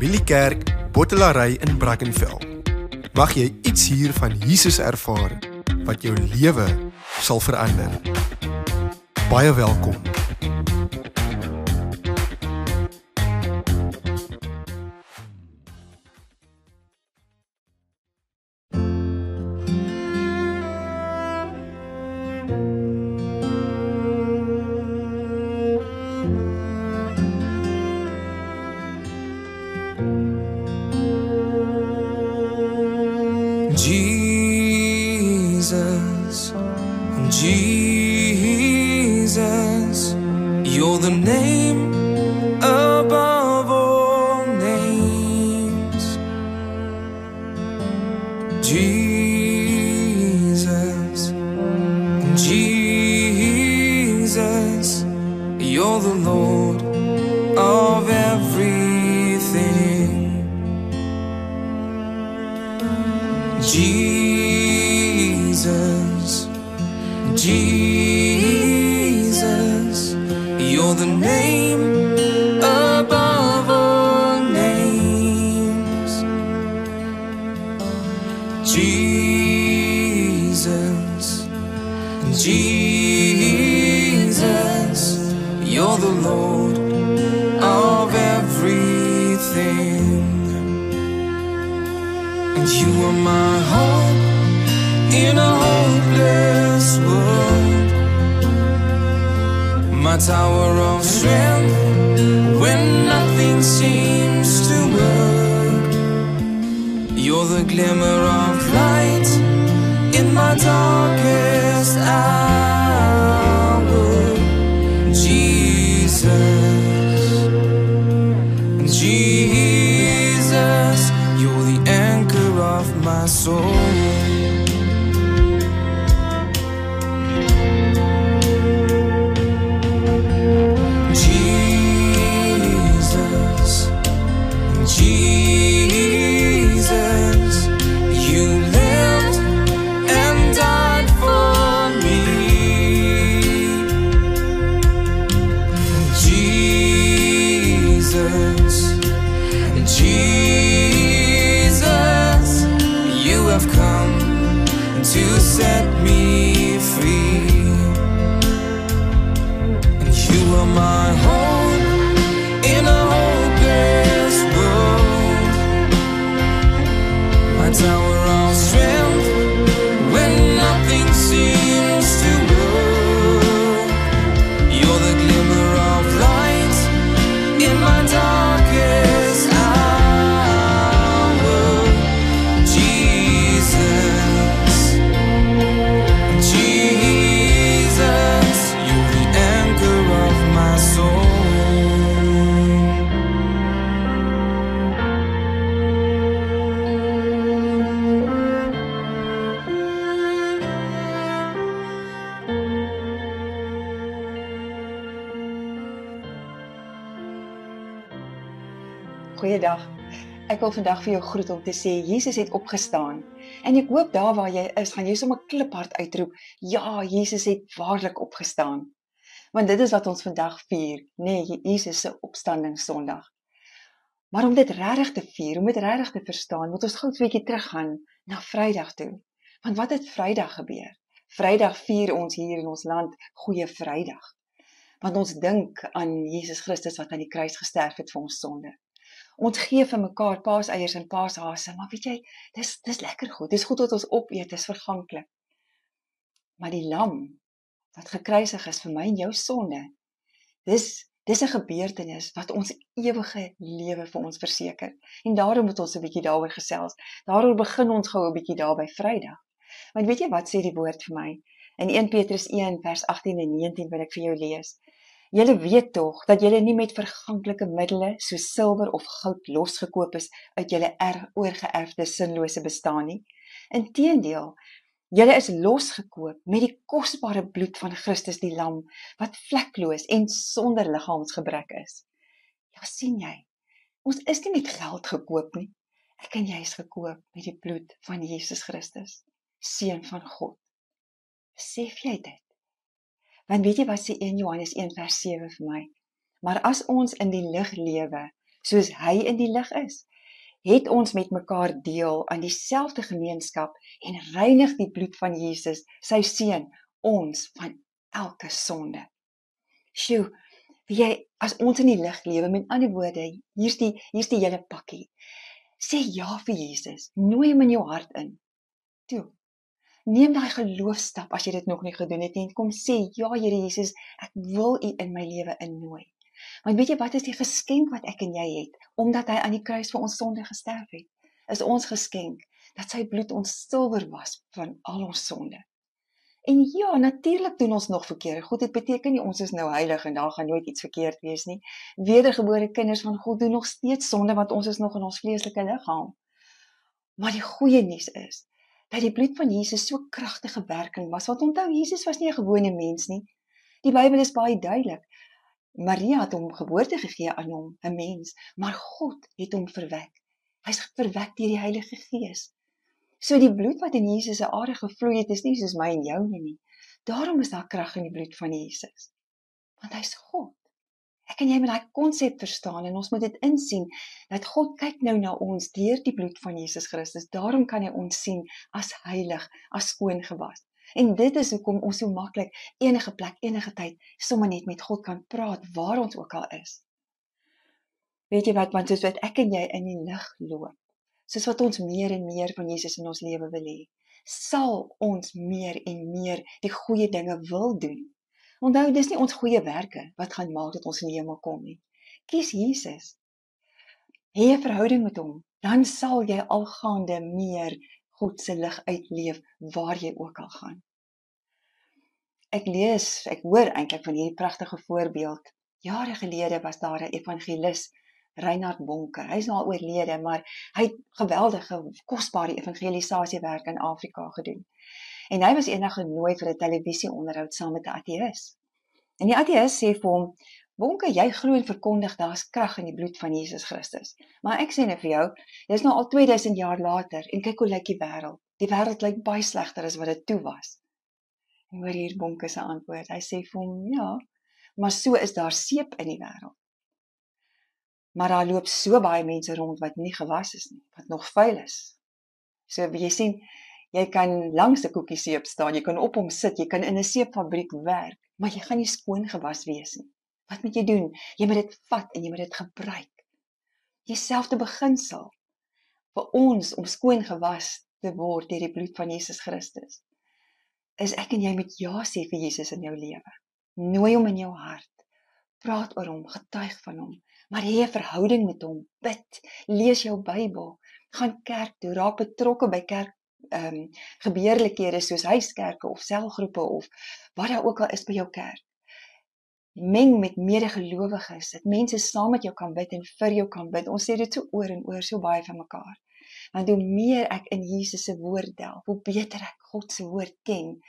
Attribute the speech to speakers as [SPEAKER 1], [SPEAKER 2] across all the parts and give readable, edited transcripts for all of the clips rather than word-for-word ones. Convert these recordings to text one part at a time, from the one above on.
[SPEAKER 1] Familiekerk, Bottelary in Brackenfell. Mag jy iets hier van Jesus ervaar wat jou lewe sal verander. Baie welkom.
[SPEAKER 2] Jesus, Jesus, you're the name above all names. Jesus, Jesus, you're the Lord of everything. Jesus, Jesus, you're the name above all names. Jesus, Jesus, you're the Lord of everything. And you are my hope in a hopeless world, my tower of strength when nothing seems to work. You're the glimmer of light in my darkest hour. Jesus, Jesus, you're the anchor of my soul. Jesus, you lived and died for me. Jesus, Jesus, you have come to set me free. And you are my hope in a hopeless world, my tower of strength when nothing seems to work. You're the glimmer of light in my darkest hour. Jesus, Jesus, you're the anchor of my soul.
[SPEAKER 3] Goeiedag. Ek wil vandag vir jou groet om te sê Jesus het opgestaan. En ek hoop daar waar jy is, gaan jy sommer kliphard uitroep: ja, Jesus het waarlik opgestaan. Want dit is wat ons vandag vier, Jesus se opstandingssondag. Maar om dit regtig te vier, om dit regtig te verstaan, moet ons gou 'n bietjie teruggaan na Vrydag toe. Want wat het Vrydag gebeur? Vrydag vier ons hier in ons land Goeie Vrydag. Want ons dink aan Jesus Christus wat aan die kruis gesterf het vir ons sonde. Ons gee vir mekaar paaseiers en paashase, maar weet jy, dis lekker goed. Dis goed wat ons opeet, dis verganklik. Maar die lam wat gekruisig is vir my en jou sonde, dis 'n gebeurtenis wat ons ewige lewe vir ons verseker. En daarom moet ons 'n bietjie daaroor gesels. Daaroor begin ons gou 'n bietjie daar by Vrydag. Want weet jy wat sê die woord vir my? In 1 Petrus 1 vers 18 en 19 wil ek vir jou lees. Julle weet tog dat julle nie met verganklike middele soos silwer of goud losgekoop is uit julle oorgeerfde sinlose bestaan nie. Inteendeel, julle is losgekoop met die kosbare bloed van Christus die Lam, wat vlekloos en sonder liggaamsgebrek is. Ja, sien jy, ons is nie met geld gekoop nie. Ek en jy is gekoop met die bloed van Jesus Christus, Seun van God. Besef jy dit? Want weet jy wat sê 1 Johannes 1 vers 7 vir my? Maar as ons in die lig lewe, soos hy in die lig is, het ons met mekaar deel aan dieselfde gemeenskap en reinig die bloed van Jesus, sy seun, ons van elke sonde. Sjoe, weet jy, as ons in die lig lewe, met ander woorde, hier's die hele pakkie. Sê ja vir Jesus, nooi hom in jou hart in. Toe, neem daai geloofstap as jy dit nog nie gedoen het nie, en kom sê, ja Here Jesus, ek wil U in my lewe innooi. Want weet jy wat is die geskenk wat ek en jy het, omdat hy aan die kruis vir ons sonde gesterf het, is ons geskenk, dat sy bloed ons silwer was van al ons sonde. En ja, natuurlik doen ons nog verkeerde goed, dit beteken nie ons is nou heilig en daar gaan nooit iets verkeerd wees nie. Wedergebore kinders van God doen nog steeds sonde, want ons is nog in ons vleeslike liggaam. Maar die goeie nuus is, dat die bloed van Jesus so kragtige werking was, want onthou, Jesus was nie 'n gewone mens nie. Die Bybel is baie duidelik. Maria het hom geboorte gegee aan hom, 'n mens, maar God het hom verwek. Hy's verwek deur die Heilige Gees. So die bloed wat in Jesus se are gevloei het, is nie soos my en jou nie. Daarom is daar krag in die bloed van Jesus. Want hy's God. Ek en jy moet daai konsep verstaan en ons moet dit insien, dat God kyk nou na ons deur die bloed van Jesus Christus. Daarom kan hy ons sien as heilig, as skoon gewas. En dit is hoekom ons so maklik enige plek, enige tyd, sommer net met God kan praat, waar ons ook al is. Weet jy wat, want soos wat ek en jy in die lig loop, soos wat ons meer en meer van Jesus in ons lewe wil hê, sal ons meer en meer die goeie dinge wil doen. Onthou, dis nie ons goeie werke wat gaan maak dat ons in die hemel kom nie. Kies Jesus. Hê 'n verhouding met hom, dan sal jy algaande meer God se lig uitleef waar jy ook al gaan. Ek hoor eintlik van hierdie pragtige voorbeeld. Jare gelede was daar 'n evangelis, Reinhard Bonke. Hy is nou al oorlede, maar hy het geweldige, kosbare evangelisasiewerk in Afrika gedoen. En hy was eendag genooi vir 'n televisieonderhoud saam met 'n ateïs. En die ateïs sê vir hom, Bonke, jy glo en verkondig daar's krag in die bloed van Jesus Christus. Maar ek sê nou vir jou, dis nou al 2000 jaar later en kyk hoe lyk die wêreld. Die wêreld lyk baie slegter as wat dit toe was. En hoor hier Bonke se antwoord. Hy sê vir hom, ja, maar so is daar seep in die wêreld. Maar daar loop so baie mense rond wat nie gewas is nie, wat nog vuil is. So jy sien, jy kan langs 'n koekie seep staan, jy kan op hom sit, jy kan in 'n seepfabriek werk, maar jy gaan nie skoon gewas wees nie. Wat moet jy doen? Jy moet dit vat en jy moet dit gebruik. Dieselfde beginsel vir ons om skoon gewas te word deur die bloed van Jesus Christus. Is ek en jy moet ja sê vir Jesus in jou lewe. Nooi hom in jou hart. Praat oor hom, getuig van hom, maar hê 'n verhouding met hom. Bid, lees jou Bybel, gaan kerk toe, raak betrokke by kerk gebeurlikhede soos huiskerke of selgroepe of wat daar ook al is by jou kerk. Meng met medegelowiges, dat mense saam met jou kan bid en vir jou kan bid. Ons sê dit so oor en oor, so baie van mekaar. Want hoe meer ek in Jesus se woord delf, hoe beter ek God se woord ken,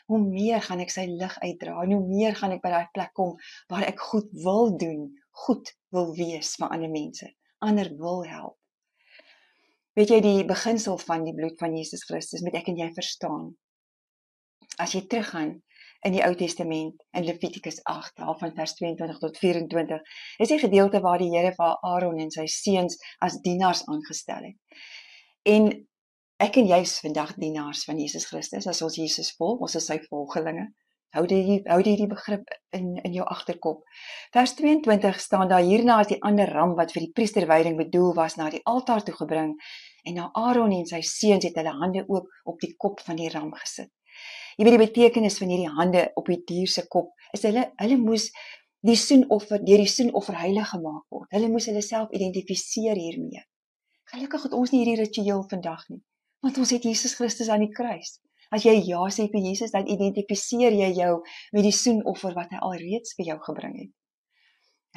[SPEAKER 3] hoe meer gaan ek sy lig uitdra en hoe meer gaan ek by daai plek kom waar ek goed wil doen, goed wil wees vir ander mense, ander wil help. Weet jy, die beginsel van die bloed van Jesus Christus moet ek en jy verstaan. As jy teruggaan in die Ou Testament, in Levitikus 8, van vers 22 tot 24, is die gedeelte waar die Here vir Aaron en sy seuns as dienaars aangestel het. En ek en jy is vandag dienaars van Jesus Christus, as ons Jesus volg, ons is sy volgelinge. Hou die begrip in jou agterkop. Vers 22 staan daar, hierna is die ander ram wat vir die priesterwyding bedoel was, na die altaar toe gebring, en na Aaron en sy seuns het hulle hande ook op die kop van die ram gesit. Jy weet die betekenis van hierdie hande op die dier se kop, is hulle moes die soenoffer heilig gemaak word. Hulle moes hulle self identifiseer hiermee. Gelukkig het ons nie hierdie ritueel vandag nie, want ons het Jesus Christus aan die kruis. As jy ja sê vir Jesus, dan identifiseer jy jou met die soenoffer wat hy alreeds vir jou gebring het.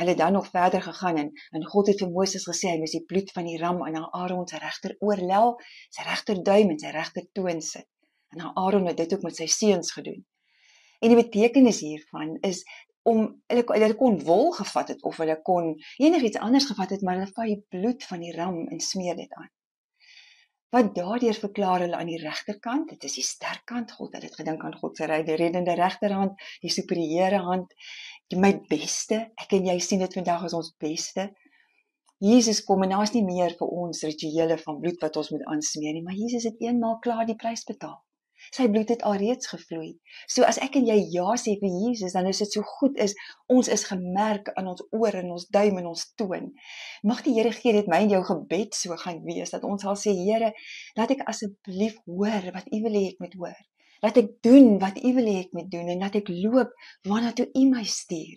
[SPEAKER 3] Hulle het dan nog verder gegaan en God het vir Moses gesê, hy moes die bloed van die ram aan Aaron se regter oorlel, sy regter duim en sy regter toon sit. En Aaron het dit ook met sy seuns gedoen. En die betekenis hiervan is om hulle kon wol gevat het of hulle kon enigiets anders gevat het, maar hulle vat die bloed van die ram en smeer dit aan. Wat daardeur verklaar hulle aan die regterkant, dit is die sterk kant. God het dit gedink aan God se reddende regterhand, die superieure hand, my beste. Ek en jy sien dit vandag as ons beste. Jesus kom en daar is nie meer vir ons rituele van bloed wat ons moet aansmeer nie, maar Jesus het eenmaal klaar die prys betaal. Sy bloed het alreeds gevloei. So as ek en jy ja sê vir Jesus, dan is dit so goed is, ons is gemerk aan ons oor en ons duim en ons toon. Mag die Here gee dit my en jou gebed so gaan wees, dat ons sal sê, Here, laat ek asseblief hoor wat U wil hê ek moet hoor. Laat ek doen wat U wil hê ek moet doen en laat ek loop waarna toe U my stuur.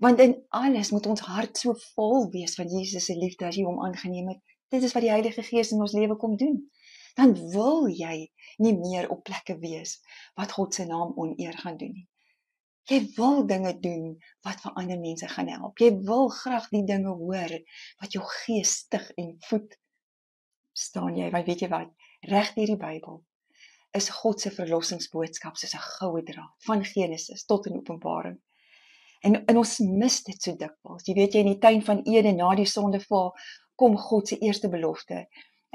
[SPEAKER 3] Want in alles moet ons hart so vol wees van Jesus se liefde as jy hom aangeneem het. Dit is wat die Heilige Gees in ons lewe kom doen. Dan wil jy nie meer op plekke wees wat God se naam oneer gaan doen nie. Jy wil dinge doen wat vir ander mense gaan help. Jy wil graag die dinge hoor wat jou gees stig en voed. Staan jy, want weet jy wat? Reg deur die Bybel is God se verlossingsboodskap soos 'n goue draad van Genesis tot in Openbaring. En ons mis dit so dikwels. Jy weet jy, in die tuin van Eden na die sondeval kom God se eerste belofte.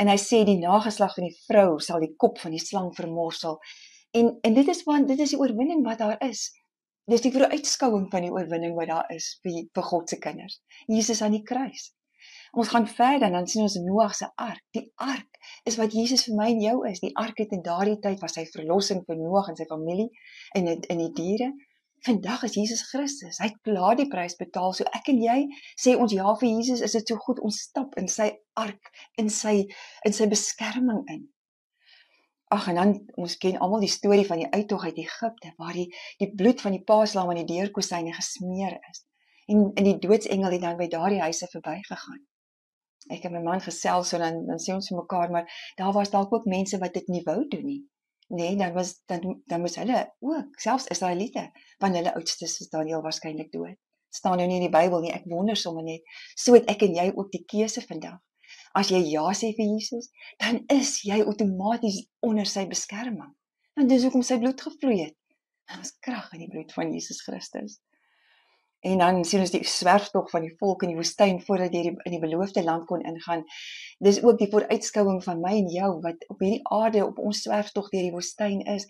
[SPEAKER 3] En hy sê die nageslag van die vrou sal die kop van die slang vermorsel. En dit is die oorwinning wat daar is. Dis die vooruitskouing van die oorwinning wat daar is vir God se kinders. Jesus aan die kruis. Ons gaan verder en dan sien ons Noag se ark. Die ark is wat Jesus vir my en jou is. Die ark het in daardie tyd was sy verlossing vir Noag en sy familie en die diere. Vandag is Jesus Christus. Hy het klaar die prys betaal. So ek en jy sê ons ja vir Jesus, is dit so goed ons stap in sy ark, in sy beskerming in. Ag, en dan, ons ken almal die storie van die uittog uit Egipte, waar die bloed van die paaslam aan die deurkosyne gesmeer is. En die doodsengel het dan by daardie huise verbygegaan. Ek en my man gesels, so dan sê ons vir mekaar, maar daar was dalk ook mense wat dit nie wou doen nie. Nee, dan moes hulle ook, selfs Israeliete, van hulle oudstes is Daniël waarskynlik dood. Staan nou nie in die Bybel nie, ek wonder sommer net, so het ek en jy ook die keuse vandag. As jy ja sê vir Jesus, dan is jy outomaties onder sy beskerming. Want dis hoekom sy bloed gevloei het. Daar is krag in die bloed van Jesus Christus. En dan sien ons die swerftog van die volk in die woestyn voordat hulle in die beloofde land kon ingaan. Dis ook die vooruitskouing van my en jou wat op hierdie aarde op ons swerftog deur die woestyn is.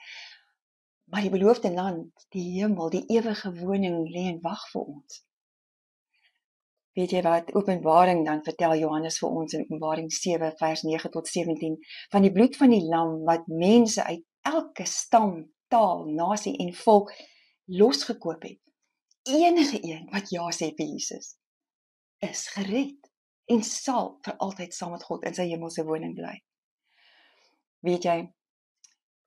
[SPEAKER 3] Maar die beloofde land, die hemel, die ewige woning lê en wag vir ons. Weet jy wat, Openbaring dan vertel Johannes vir ons in Openbaring 7 vers 9 tot 17 van die bloed van die lam wat mense uit elke stam, taal, nasie en volk losgekoop het. Enige een wat ja sê vir Jesus is gered en sal vir altyd saam met God in sy hemelse woning bly. Weet jy,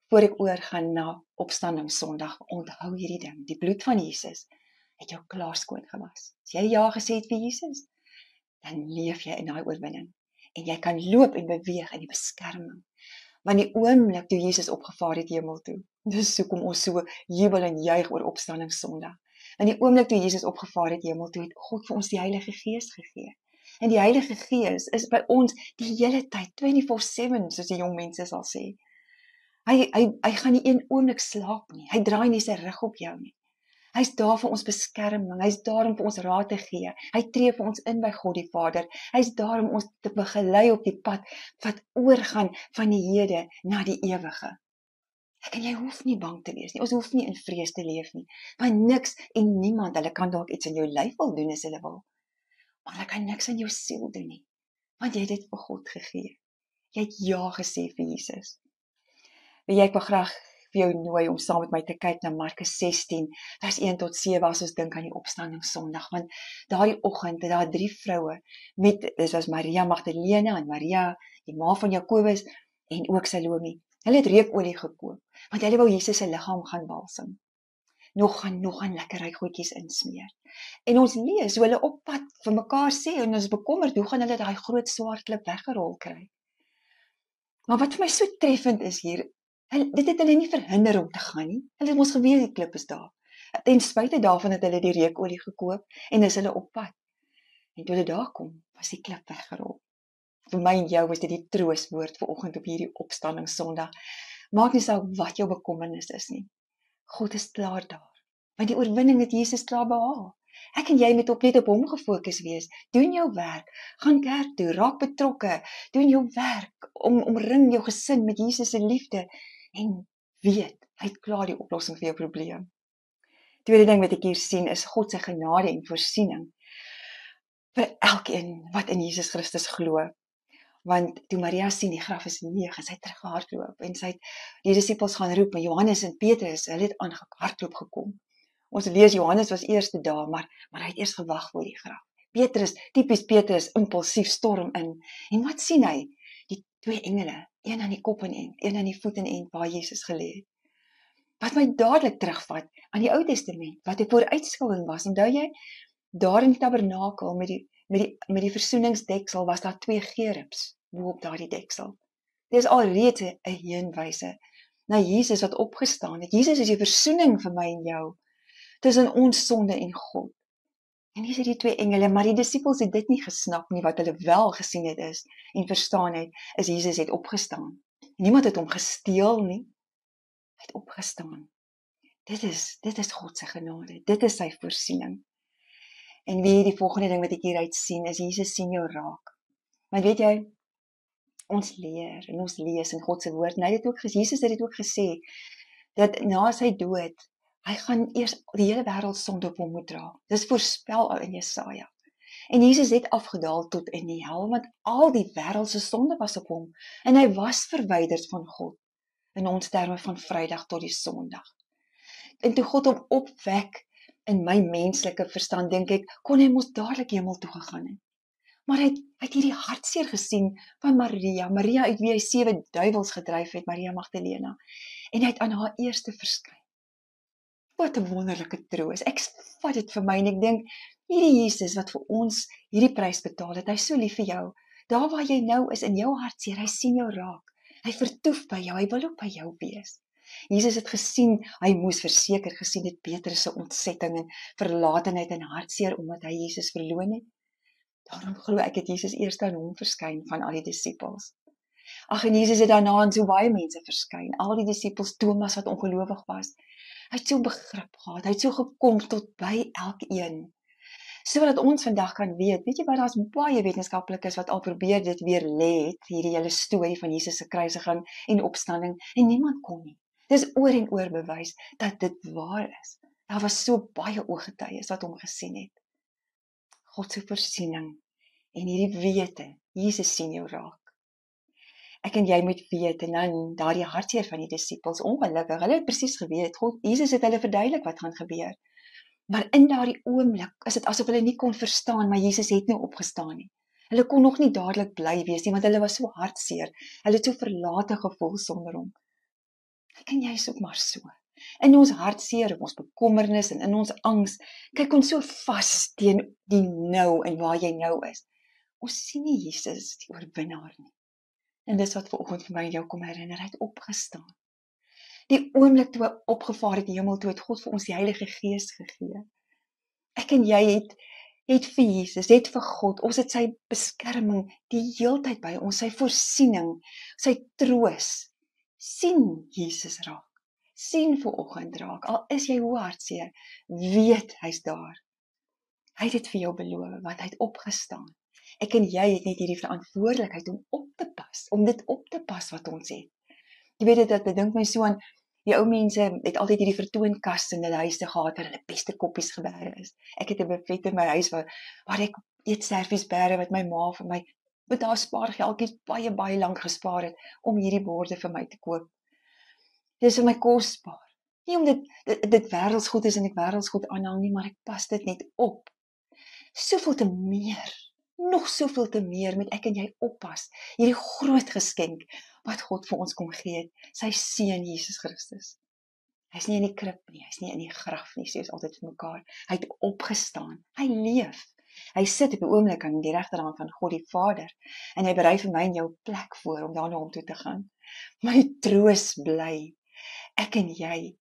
[SPEAKER 3] voor ek oorgaan na opstanding Sondag, onthou hierdie ding, die bloed van Jesus het jou klaar skoon gewas. As jy ja gesê het vir Jesus, dan leef jy in daai oorwinning en jy kan loop en beweeg in die beskerming. Want die oomblik toe Jesus opgevaar het hemel toe, dis hoekom ons so jubel en juig oor opstanding Sondag. In die oomblik toe Jesus opgevaar het hemel toe, het God vir ons die Heilige Gees gegee. En die Heilige Gees is by ons die hele tyd, 24/7, soos die jong mense sal sê. Hy gaan nie een oomblik slaap nie. Hy draai nie sy rug op jou nie. Hy's daar vir ons beskerming. Hy's daar om vir ons raad te gee. Hy tree vir ons in by God die Vader. Hy's daar om ons te begelei op die pad wat oorgaan van die hede na die ewige. Ek en jy hoef nie bang te wees nie. Ons hoef nie in vrees te leef nie. Want niks en niemand, hulle kan dalk iets in jou lyf wil doen as hulle wil. Maar hulle kan niks in jou siel doen nie. Want jy het dit vir God gegee. Jy het ja gesê vir Jesus. Ek wil graag vir jou nooi om saam met my te kyk na Markus 16, vers 1 tot 7, as ons dink aan die opstanding Sondag. Want daardie oggend het daar 3 vroue, dit was Maria Magdalena en Maria, die ma van Jakobus, en ook Salome. Hulle het reukolie gekoop, want hulle wou Jesus se liggaam gaan balsam. Nog gaan lekker rykgoedjies insmeer. En ons lees hoe hulle op pad vir mekaar sê, en ons bekommerd, hoe gaan hulle daai groot swaar klip weggerol kry? Maar wat vir my so treffend is hier, dit het hulle nie verhinder om te gaan nie. Hulle het ons geweet die klip is daar. Ten spyte daarvan het hulle die reukolie gekoop en is hulle op pad. En toe hulle daar kom, was die klip weggerol. Vir my en jou is dit die troostwoord vir oggend op hierdie opstanding Sondag. Maak nie saak wat jou bekommernis is nie. God is klaar daar. Want die oorwinning het Jesus klaar behaal. Ek en jy moet net op hom gefokus wees. Doen jou werk, gaan kerk toe, raak betrokke, doen jou werk, omring jou gesin met Jesus se liefde en weet, hy het klaar die oplossing vir jou probleem. Tweede ding wat ek hier sien is God se genade en voorsiening. vir elkeen wat in Jesus Christus glo. Want toe Maria sien die graf is leeg en sy het teruggehardloop en sy het die disippels gaan roep en Johannes en Petrus, hulle het aangehardloop gekom. Ons lees Johannes was eerste daar, maar hy het eers gewag voor die graf. Petrus, tipies Petrus, impulsief storm in. En wat sien hy? Die twee engele, een aan die kop en een aan die voet en een waar Jesus gelê het. Wat my dadelik terugvat aan die Ou Testament, wat 'n vooruitskouing was. Onthou jy, daar in die tabernakel met die versoeningsdeksel was daar twee gerubs bo op daardie deksel. Dit is alreeds 'n heenwyse na Jesus wat opgestaan het. Jesus is die versoening vir my en jou tussen ons sonde en God. En hier is die twee engele, maar die disippels het dit nie gesnap nie. Wat hulle wel gesien het is en verstaan het, is Jesus het opgestaan. Niemand het hom gesteel nie. Hy het opgestaan. Dit is God se genade. Dit is sy voorsiening. En wie die volgende ding wat ek hieruit sien, is Jesus sien jou raak. Maar weet jy, ons leer en ons lees in God se woord, en Jesus het dit ook gesê, dat na sy dood, hy gaan eers die hele wêreld sonde op hom moet dra. Dis voorspel al in Jesaja. En Jesus het afgedaal tot in die hel, want al die wêreld se sonde was op hom, en hy was verwyderd van God, in ons terme van Vrydag tot die Sondag. En toe God hom opwek, in my menslike verstand dink ek, kon hy mos dadelik hemel toe gegaan het. Maar hy het hierdie hartseer gesien van Maria uit wie hy 7 duiwels gedryf het, Maria Magdalena, en hy het aan haar eerste verskyn. Wat 'n wonderlike troos. Ek vat dit vir my en ek dink, hierdie Jesus wat vir ons hierdie prys betaal het, hy is so lief vir jou. Daar waar jy nou is in jou hartseer, hy sien jou raak. Hy vertoef by jou, hy wil ook by jou wees. Jesus het gesien, hy moes verseker gesien het Petrus se ontsetting en verlatenheid en hartseer omdat hy Jesus verloon het. Daarom glo ek het Jesus eers aan hom verskyn van al die disippels. Ag, en Jesus het daarna aan so baie mense verskyn. Al die disippels, Thomas wat ongelowig was. Hy het so begrip gehad, hy het so gekom tot by elkeen. Sodat ons vandag kan weet jy wat, daar's baie wetenskaplikes wat al probeer dit weer lê het, hierdie hele storie van Jesus se kruisiging en opstanding, en niemand kon nie. Dis oor en oor bewys dat dit waar is. Daar was so baie ooggetuies wat hom gesien het. God se voorsiening en hierdie wete, Jesus sien jou raak. Ek en jy moet weet, en dan daardie hartseer van die disippels, ongelukkig, hulle het presies geweet, Jesus het hulle verduidelik wat gaan gebeur. Maar in daardie oomblik is dit asof hulle nie kon verstaan, maar Jesus het nou opgestaan nie. Hulle kon nog nie dadelik bly wees nie, want hulle was so hartseer. Hulle het so verlate gevoel sonder hom. Ek en jy is ook maar so. In ons hartseer, ons bekommernis en in ons angs, kyk ons so vas teen die nou en waar jy nou is. Ons sien nie Jesus die oorwinnaar nie. En dis wat vanoggend vir my en jou kom herinner, hy het opgestaan. Die oomblik toe hy opgevaar het die hemel toe, het God vir ons die Heilige Gees gegee. Ek en jy het vir Jesus, het vir God, ons het sy beskerming die heeltyd by ons, sy voorsiening, sy troos. Sien Jesus raak. Sien vanoggend raak. Al is jy hoe hartseer, weet hy's daar. Hy het dit vir jou beloof, want hy het opgestaan. Ek en jy het net hierdie verantwoordelikheid om op te pas, om dit op te pas wat ons het. Jy weet dit bedink my so aan, die ou mense het altyd hierdie vertoonkas in hulle huise gehad waar hulle beste koppies geberre is. Ek het 'n buffet in my huis waar ek eetservies berre wat my ma vir my met haar spaargeldjies baie lank gespaar het om hierdie borde vir my te koop. Dis vir my kosbaar. Nie omdat dit wêreldsgoed is en ek wêreldsgoed aanhang nie, maar ek pas dit net op. Soveel te meer, nog soveel te meer moet ek en jy oppas. Hierdie groot geskenk wat God vir ons kom gee het, sy seun Jesus Christus. Hy's nie in die krib nie, hy's nie in die graf nie, sê ons altyd vir mekaar. Hy het opgestaan, hy leef. Hy sit op die oomblik aan die regterhand van God die Vader, en hy berei vir my en jou plek voor om daarna hom toe te gaan. My troos bly. Ek en jy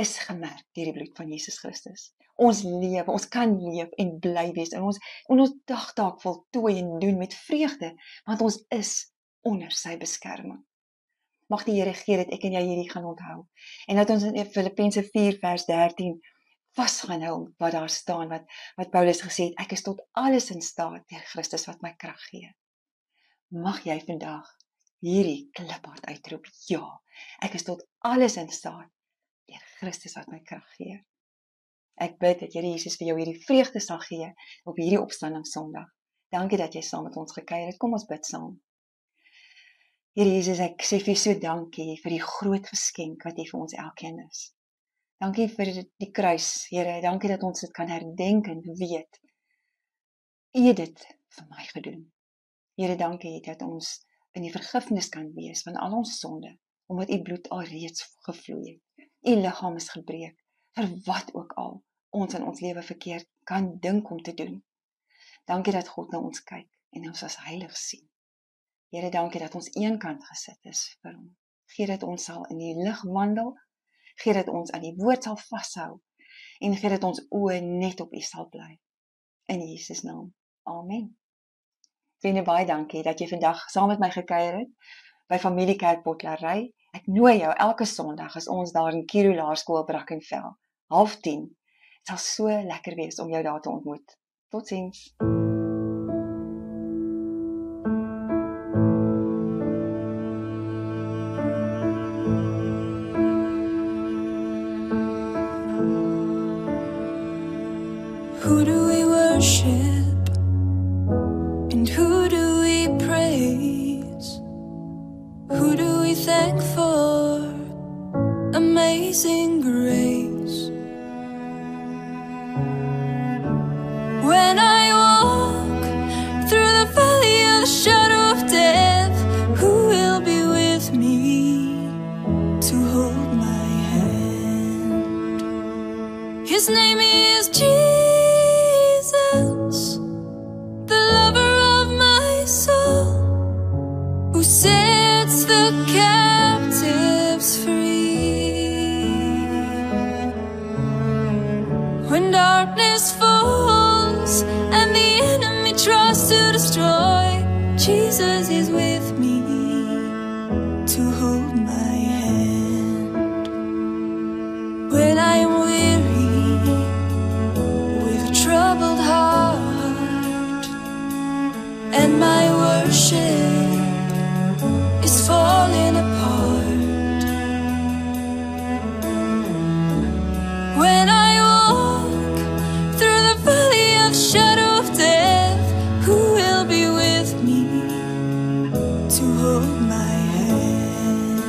[SPEAKER 3] is gemerk deur die bloed van Jesus Christus. Ons lewe, ons kan leef en bly wees en ons dagtaak voltooi en doen met vreugde, want ons is onder sy beskerming. Mag die Here gee dat ek en jy hierdie gaan onthou. En dat ons in Filippense 4 vers 13 vas gaan hou wat daar staan, wat Paulus gesê het, ek is tot alles in staat deur Christus wat my krag gee. Mag jy vandag hierdie kliphard uitroep, ja, ek is tot alles in staat deur Christus wat my krag gee. Ek bid dat Here Jesus vir jou hierdie vreugde sal gee op hierdie opstandingssondag. Dankie dat jy saam met ons gekuier het. Kom ons bid saam. Here Jesus, ek sê vir U so dankie vir die groot geskenk wat U vir ons elkeen is. Dankie vir die kruis, Here. Dankie dat ons dit kan herdenk en weet. U het dit vir my gedoen. Here, dankie dat ons in die vergifnis kan wees van al ons sonde, omdat U bloed al reeds gevloei het. U liggaam is gebreek, vir wat ook al ons in ons lewe verkeerd kan dink om te doen. Dankie dat God na ons kyk en ons as heilig sien. Here, dankie dat ons eenkant gesit is vir Hom. Gee dat ons sal in die lig wandel, gee dat ons aan die woord sal vashou, en gee dat ons oë net op U sal bly. In Jesus naam. Amen. Vriende, baie dankie dat jy vandag saam met my gekuier het by Familiekerk Bottelaarry. Ek nooi jou elke Sondag as ons daar in Kiro Laerskool Brackenfell, 9:30. Het sal so lekker wees om jou daar te ontmoet. Totsiens.
[SPEAKER 2] Who do we worship? And who do we praise? Who do we thank for amazing grace? When I walk through the valley of the shadow of death, who will be with me to hold my hand? His name is Jesus, the lover of my soul, who sets the captives free. When darkness falls and the enemy tries to destroy, Jesus is with me to hold my hand. When I am weary with a troubled heart, and my worship is falling apart, when I walk through the valley of shadow of death, who will be with me to hold my hand?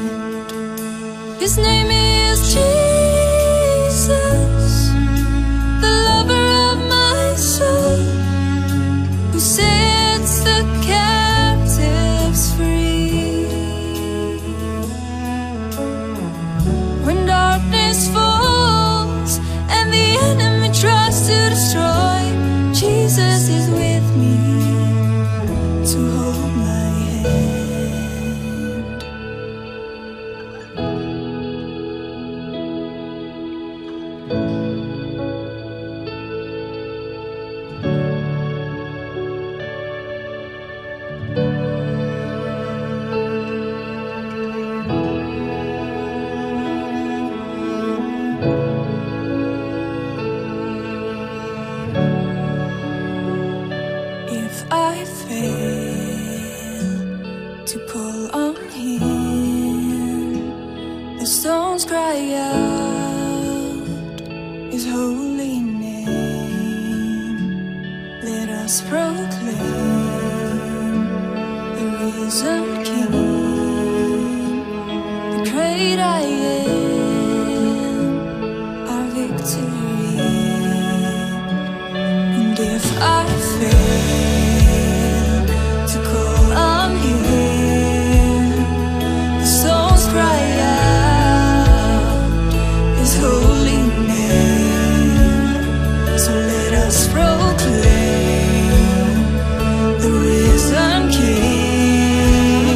[SPEAKER 2] His name is Jesus, the lover of my soul, who sets the captives free. When darkness falls and the enemy tries to destroy, Jesus is with me to hold my hand. If I fail to call on Him, the stones cry out His holy name. Let us proclaim the risen King, the great I am, our victory. And if I fail to call on Him, the souls cry out His holy name. So let us proclaim the risen King,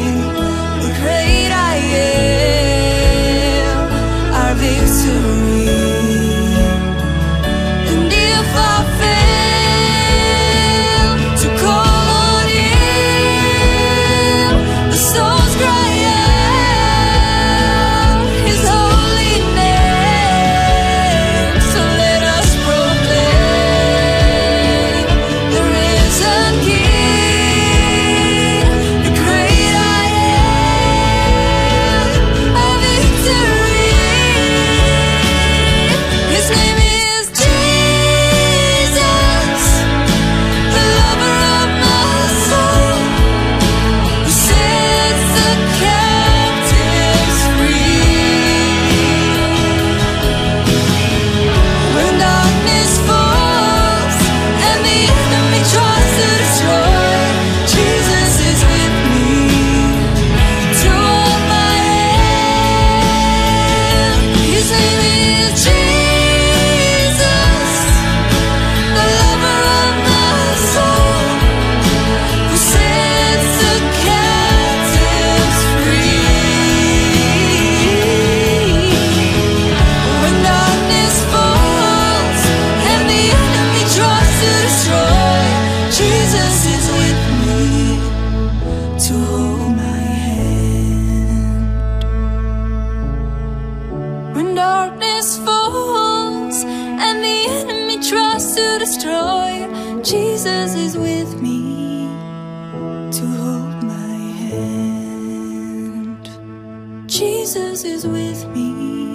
[SPEAKER 2] Jesus is with me.